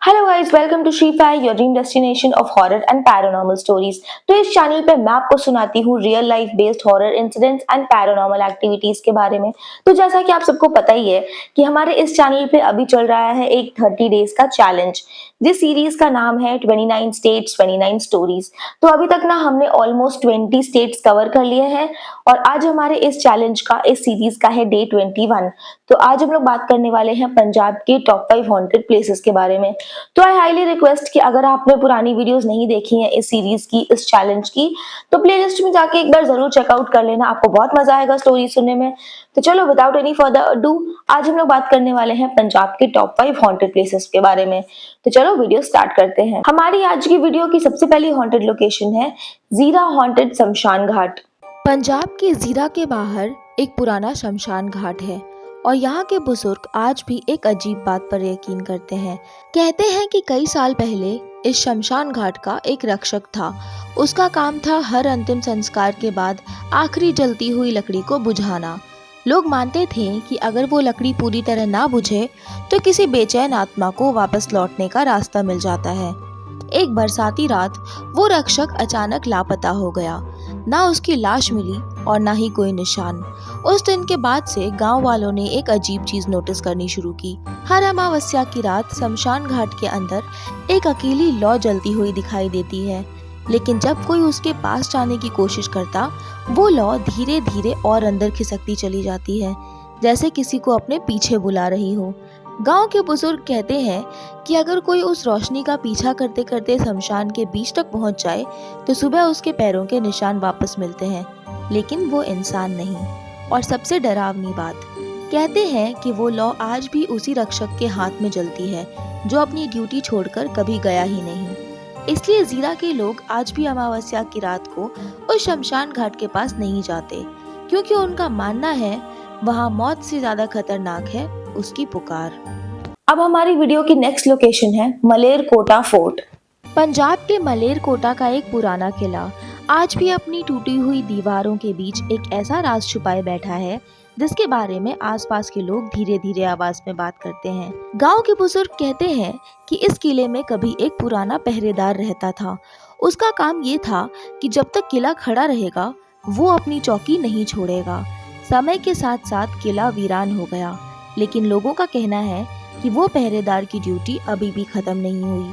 Hello guys, welcome to Shrifai, your dream destination of horror and paranormal stories. तो इस channel पे मैं आपको सुनाती हूँ real life based horror incidents and paranormal activities के बारे में। तो जैसा कि आप सबको पता ही है कि हमारे इस चैनल पे अभी चल रहा है एक 30 डेज का चैलेंज, जिस सीरीज का नाम है 29 स्टेट्स 29 स्टोरीज। तो अभी तक ना हमने ऑलमोस्ट 20 स्टेट्स कवर कर लिए हैं और आज हमारे इस चैलेंज का, इस सीरीज का है डे 21। तो आज हम लोग बात करने वाले हैं पंजाब के टॉप 5 हॉन्टेड प्लेसेस के बारे में। तो आई हाईली रिक्वेस्ट कि अगर आपने पुरानी वीडियोस नहीं देखी हैं इस सीरीज की, इस चैलेंज की, तो प्लेलिस्ट में जाके एक बार जरूर चेकआउट कर लेना, आपको बहुत मजा आएगा स्टोरी सुनने में। तो चलो विदाउट एनी फर्दर अडू, आज हम लोग बात करने वाले हैं पंजाब के टॉप 5 हॉन्टेड प्लेसेस के बारे में। तो चलो वीडियो स्टार्ट करते हैं। हमारी आज की वीडियो की सबसे पहली हॉन्टेड लोकेशन है जीरा हॉन्टेड शमशान घाट। पंजाब के जीरा के बाहर एक पुराना शमशान घाट है और यहाँ के बुजुर्ग आज भी एक अजीब बात पर यकीन करते हैं। कहते हैं कि कई साल पहले इस शमशान घाट का एक रक्षक था। उसका काम था हर अंतिम संस्कार के बाद आखिरी जलती हुई लकड़ी को बुझाना। लोग मानते थे कि अगर वो लकड़ी पूरी तरह ना बुझे तो किसी बेचैन आत्मा को वापस लौटने का रास्ता मिल जाता है। एक बरसाती रात वो रक्षक अचानक लापता हो गया। ना उसकी लाश मिली और ना ही कोई निशान। उस दिन के बाद से गांव वालों ने एक अजीब चीज नोटिस करनी शुरू की। हर अमावस्या की रात शमशान घाट के अंदर एक अकेली लौ जलती हुई दिखाई देती है, लेकिन जब कोई उसके पास जाने की कोशिश करता, वो लौ धीरे धीरे और अंदर खिसकती चली जाती है, जैसे किसी को अपने पीछे बुला रही हो। गांव के बुजुर्ग कहते हैं कि अगर कोई उस रोशनी का पीछा करते करते शमशान के बीच तक पहुंच जाए तो सुबह उसके पैरों के निशान वापस मिलते हैं, लेकिन वो इंसान नहीं। और सबसे डरावनी बात, कहते हैं कि वो लौ आज भी उसी रक्षक के हाथ में जलती है जो अपनी ड्यूटी छोड़कर कभी गया ही नहीं। इसलिए जीरा के लोग आज भी अमावस्या की रात को उस शमशान घाट के पास नहीं जाते, क्योंकि उनका मानना है वहाँ मौत से ज्यादा खतरनाक है उसकी पुकार। अब हमारी वीडियो की नेक्स्ट लोकेशन है मलेरकोटा फोर्ट। पंजाब के मलेरकोटा का एक पुराना किला आज भी अपनी टूटी हुई दीवारों के बीच एक ऐसा राज छुपाए बैठा है जिसके बारे में आसपास के लोग धीरे धीरे आवाज में बात करते हैं। गांव के बुजुर्ग कहते हैं कि इस किले में कभी एक पुराना पहरेदार रहता था। उसका काम ये था कि जब तक किला खड़ा रहेगा वो अपनी चौकी नहीं छोड़ेगा। समय के साथ साथ किला वीरान हो गया, लेकिन लोगों का कहना है कि वो पहरेदार की ड्यूटी अभी भी खत्म नहीं हुई।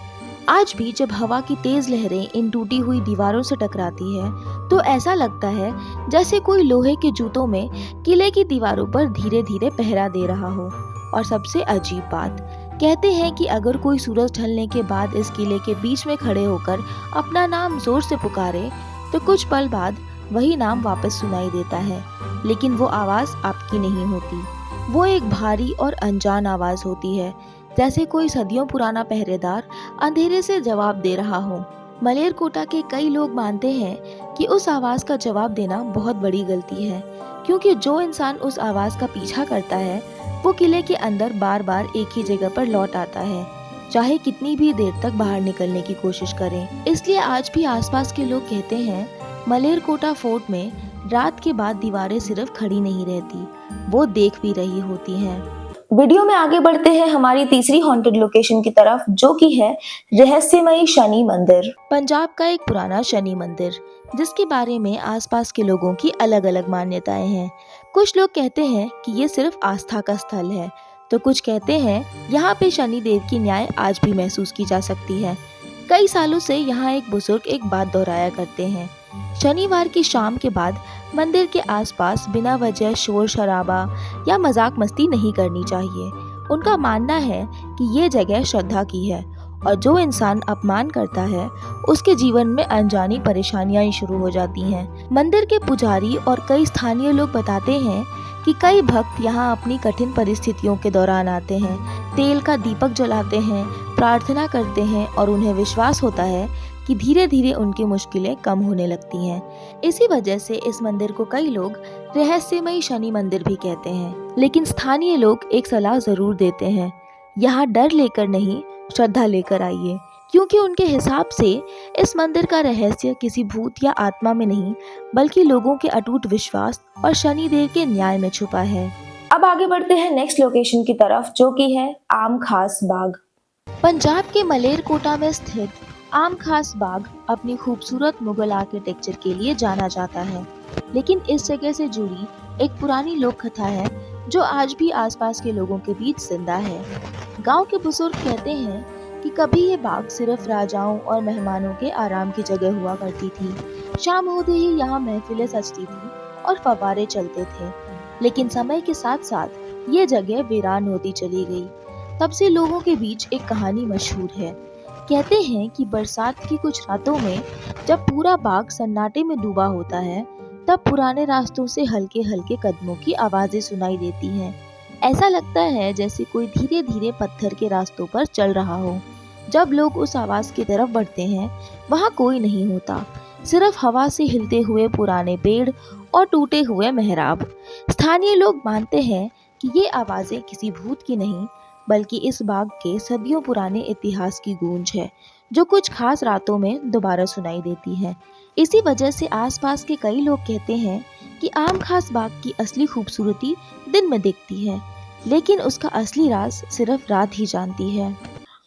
आज भी जब हवा की तेज लहरें इन टूटी हुई दीवारों से टकराती है तो ऐसा लगता है जैसे कोई लोहे के जूतों में किले की दीवारों पर धीरे धीरे पहरा दे रहा हो। और सबसे अजीब बात, कहते हैं कि अगर कोई सूरज ढलने के बाद इस किले के बीच में खड़े होकर अपना नाम जोर से पुकारे तो कुछ पल बाद वही नाम वापस सुनाई देता है, लेकिन वो आवाज आपकी नहीं होती। वो एक भारी और अनजान आवाज होती है, जैसे कोई सदियों पुराना पहरेदार अंधेरे से जवाब दे रहा हो। मलेरकोटा के कई लोग मानते हैं कि उस आवाज का जवाब देना बहुत बड़ी गलती है, क्योंकि जो इंसान उस आवाज का पीछा करता है वो किले के अंदर बार बार एक ही जगह पर लौट आता है, चाहे कितनी भी देर तक बाहर निकलने की कोशिश करें। इसलिए आज भी आसपास के लोग कहते हैं मलेरकोटा फोर्ट में रात के बाद दीवारें सिर्फ खड़ी नहीं रहती, वो देख भी रही होती हैं। वीडियो में आगे बढ़ते हैं हमारी तीसरी हॉन्टेड लोकेशन की तरफ, जो कि है रहस्यमयी शनि मंदिर। पंजाब का एक पुराना शनि मंदिर, जिसके बारे में आसपास के लोगों की अलग अलग मान्यताएं हैं। कुछ लोग कहते हैं कि ये सिर्फ आस्था का स्थल है, तो कुछ कहते हैं यहाँ पे शनि देव की न्याय आज भी महसूस की जा सकती है। कई सालों से यहाँ एक बुजुर्ग एक बात दोहराया करते हैं, शनिवार की शाम के बाद मंदिर के आसपास बिना वजह शोर शराबा या मजाक मस्ती नहीं करनी चाहिए। उनका मानना है कि ये जगह श्रद्धा की है और जो इंसान अपमान करता है उसके जीवन में अनजानी परेशानियां ही शुरू हो जाती हैं। मंदिर के पुजारी और कई स्थानीय लोग बताते हैं कि कई भक्त यहाँ अपनी कठिन परिस्थितियों के दौरान आते हैं, तेल का दीपक जलाते हैं, प्रार्थना करते हैं और उन्हें विश्वास होता है कि धीरे धीरे उनकी मुश्किलें कम होने लगती हैं। इसी वजह से इस मंदिर को कई लोग रहस्यमयी शनि मंदिर भी कहते हैं। लेकिन स्थानीय लोग एक सलाह जरूर देते हैं, यहाँ डर लेकर नहीं श्रद्धा लेकर आइए, क्योंकि उनके हिसाब से इस मंदिर का रहस्य किसी भूत या आत्मा में नहीं, बल्कि लोगों के अटूट विश्वास और शनिदेव के न्याय में छुपा है। अब आगे बढ़ते हैं नेक्स्ट लोकेशन की तरफ, जो कि है आम खास बाग। पंजाब के मलेरकोटा में स्थित आम खास बाग अपनी खूबसूरत मुगल आर्किटेक्चर के लिए जाना जाता है, लेकिन इस जगह से जुड़ी एक पुरानी लोक कथा है जो आज भी आसपास के लोगों के बीच जिंदा है। गांव के बुजुर्ग कहते हैं कि कभी ये बाग सिर्फ राजाओं और मेहमानों के आराम की जगह हुआ करती थी। शाम होते ही यहाँ महफिलें सजती थी और फव्वारे चलते थे, लेकिन समय के साथ साथ ये जगह वीरान होती चली गई। तब से लोगों के बीच एक कहानी मशहूर है। कहते हैं कि बरसात की कुछ रातों में जब पूरा बाग सन्नाटे में डूबा होता है, तब पुराने रास्तों से हल्के हल्के कदमों की आवाजें सुनाई देती हैं। ऐसा लगता है जैसे कोई धीरे धीरे पत्थर के रास्तों पर चल रहा हो। जब लोग उस आवाज की तरफ बढ़ते हैं, वहाँ कोई नहीं होता, सिर्फ हवा से हिलते हुए पुराने पेड़ और टूटे हुए मेहराब। स्थानीय लोग मानते हैं कि ये आवाजें किसी भूत की नहीं, बल्कि इस बाग के सदियों पुराने इतिहास की गूंज है, जो कुछ खास रातों में दोबारा सुनाई देती है। इसी वजह से आसपास के कई लोग कहते हैं कि आम खास बाग की असली खूबसूरती दिन में दिखती है, लेकिन उसका असली राज सिर्फ रात ही जानती है।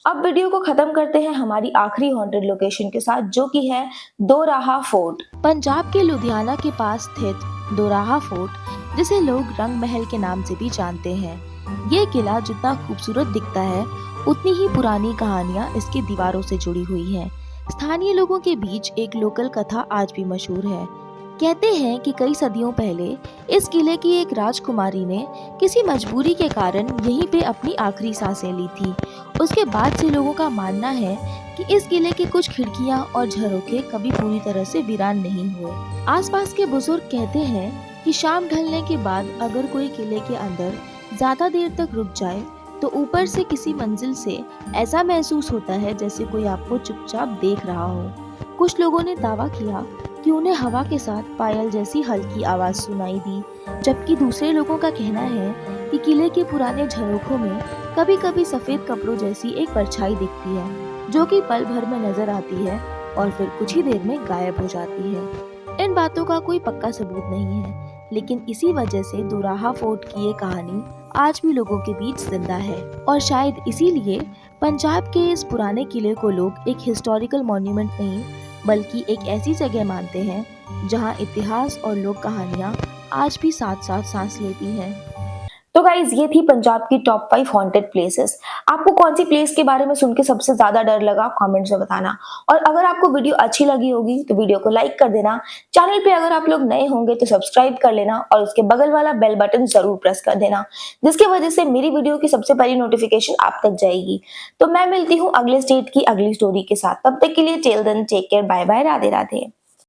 अब वीडियो को खत्म करते हैं हमारी आखिरी हॉन्टेड लोकेशन के साथ, जो कि है दोराहा फोर्ट। पंजाब के लुधियाना के पास स्थित दोराहा फोर्ट, जिसे लोग रंग महल के नाम से भी जानते हैं। ये किला जितना खूबसूरत दिखता है, उतनी ही पुरानी कहानियां इसकी दीवारों से जुड़ी हुई हैं। स्थानीय लोगों के बीच एक लोकल कथा आज भी मशहूर है। कहते हैं कि कई सदियों पहले इस किले की एक राजकुमारी ने किसी मजबूरी के कारण यहीं पे अपनी आखिरी सांसें ली थी। उसके बाद से लोगों का मानना है कि इस किले की कुछ खिड़कियां और झरोखे कभी पूरी तरह से वीरान नहीं हुए। आसपास के बुजुर्ग कहते हैं कि शाम ढलने के बाद अगर कोई किले के अंदर ज्यादा देर तक रुक जाए, तो ऊपर से किसी मंजिल से ऐसा महसूस होता है जैसे कोई आपको चुपचाप देख रहा हो। कुछ लोगों ने दावा किया कि उन्हें हवा के साथ पायल जैसी हल्की आवाज सुनाई दी, जबकि दूसरे लोगों का कहना है कि किले के पुराने झरोखों में कभी कभी सफेद कपड़ों जैसी एक परछाई दिखती है, जो कि पल भर में नजर आती है और फिर कुछ ही देर में गायब हो जाती है। इन बातों का कोई पक्का सबूत नहीं है, लेकिन इसी वजह से दोराहा फोर्ट की ये कहानी आज भी लोगों के बीच जिंदा है, और शायद इसीलिए पंजाब के इस पुराने किले को लोग एक हिस्टोरिकल मॉन्यूमेंट नहीं, बल्कि एक ऐसी जगह मानते हैं जहां इतिहास और लोक कहानियां आज भी साथ साथ सांस लेती हैं। तो गाइज, ये थी पंजाब की टॉप 5 हॉन्टेड प्लेसेस। आपको कौन सी प्लेस के बारे में सुन के सबसे ज्यादा डर लगा, कमेंट्स में बताना। और अगर आपको वीडियो अच्छी लगी होगी तो वीडियो को लाइक कर देना। चैनल पे अगर आप लोग नए होंगे तो सब्सक्राइब कर लेना और उसके बगल वाला बेल बटन जरूर प्रेस कर देना, जिसकी वजह से मेरी वीडियो की सबसे पहली नोटिफिकेशन आप तक जाएगी। तो मैं मिलती हूँ अगले स्टेट की अगली स्टोरी के साथ। तब तक के लिए till then take care, bye bye, Radhe Radhe.